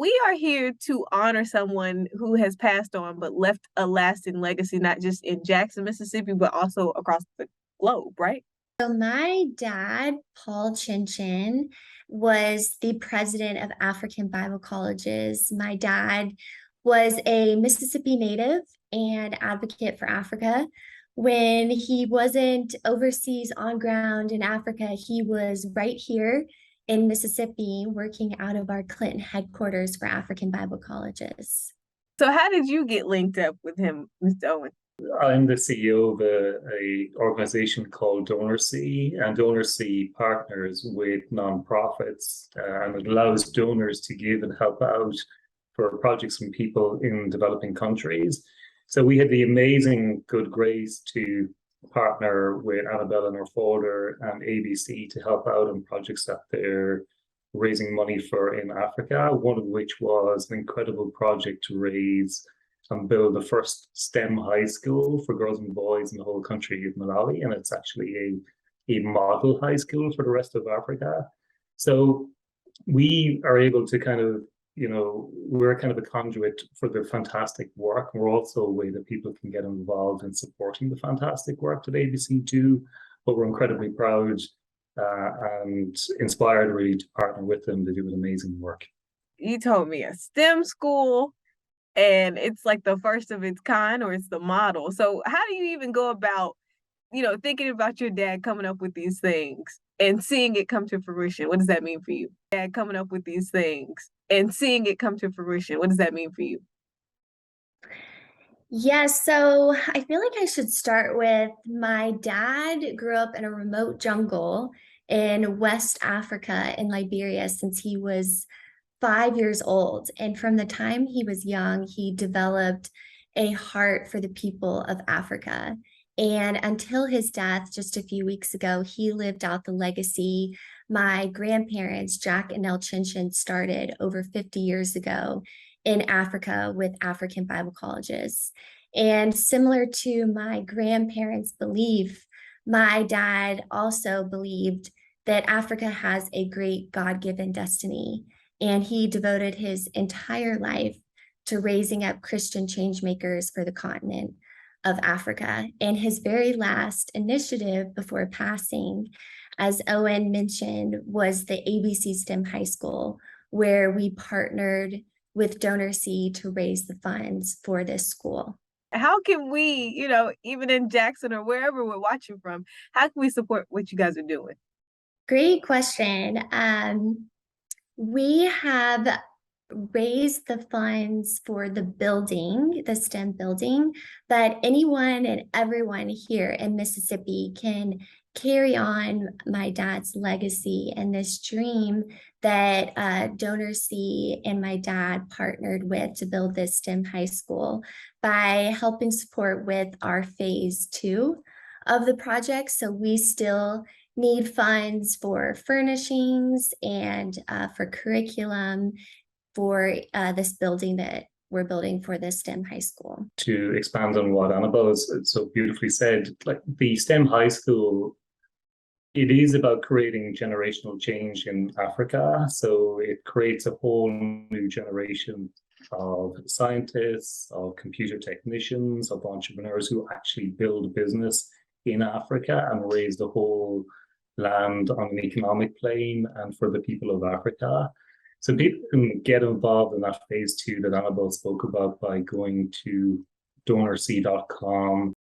we are here to honor someone who has passed on but left a lasting legacy, not just in Jackson, Mississippi, but also across the globe, right? So my dad, Paul Chinchen, was the president of African Bible Colleges. My dad was a Mississippi native and advocate for Africa. When he wasn't overseas on ground in Africa, he was right here in Mississippi working out of our Clinton headquarters for African Bible Colleges. So how did you get linked up with him, Mr. Owen? I'm the CEO of a organization called DonorSee, and DonorSee partners with nonprofits, and it allows donors to give and help out for projects from people in developing countries. So we had the amazing good grace to partner with Annabelle and her folder and ABC to help out on projects that they're raising money for in Africa, one of which was an incredible project to raise and build the first STEM high school for girls and boys in the whole country of Malawi. And it's actually a model high school for the rest of Africa. So we are able to kind of, we're kind of a conduit for the fantastic work. We're also a way that people can get involved in supporting the fantastic work that ABC do. But we're incredibly proud and inspired really to partner with them to do an amazing work. You told me a STEM school, and it's like the first of its kind, or it's the model. So how do you even go about, thinking about your dad coming up with these things and seeing it come to fruition? What does that mean for you? Dad coming up with these things and seeing it come to fruition. What does that mean for you? Yes, so I feel like I should start with my dad grew up in a remote jungle in West Africa in Liberia since he was 5 years old. And from the time he was young, he developed a heart for the people of Africa. And until his death just a few weeks ago, he lived out the legacy my grandparents, Jack and Nell Chinchen, started over 50 years ago in Africa with African Bible Colleges. And similar to my grandparents' belief, my dad also believed that Africa has a great God-given destiny. And he devoted his entire life to raising up Christian change makers for the continent of Africa. And his very last initiative before passing, as Owen mentioned, was the ABC STEM High School, where we partnered with DonorSee to raise the funds for this school. How can we, even in Jackson or wherever we're watching from, how can we support what you guys are doing? Great question. We have raised the funds for the building, the STEM building, but anyone and everyone here in Mississippi can carry on my dad's legacy and this dream that DonorSee and my dad partnered with to build this STEM high school by helping support with our phase 2 of the project. So we still need funds for furnishings and for curriculum for this building that we're building for the STEM high school. To expand on what Annabelle has so beautifully said, like the STEM high school, it is about creating generational change in Africa. So it creates a whole new generation of scientists, of computer technicians, of entrepreneurs who actually build a business in Africa and raise the whole land on an economic plane and for the people of Africa. So people can get involved in that phase 2 that Annabelle spoke about by going to donorsee.com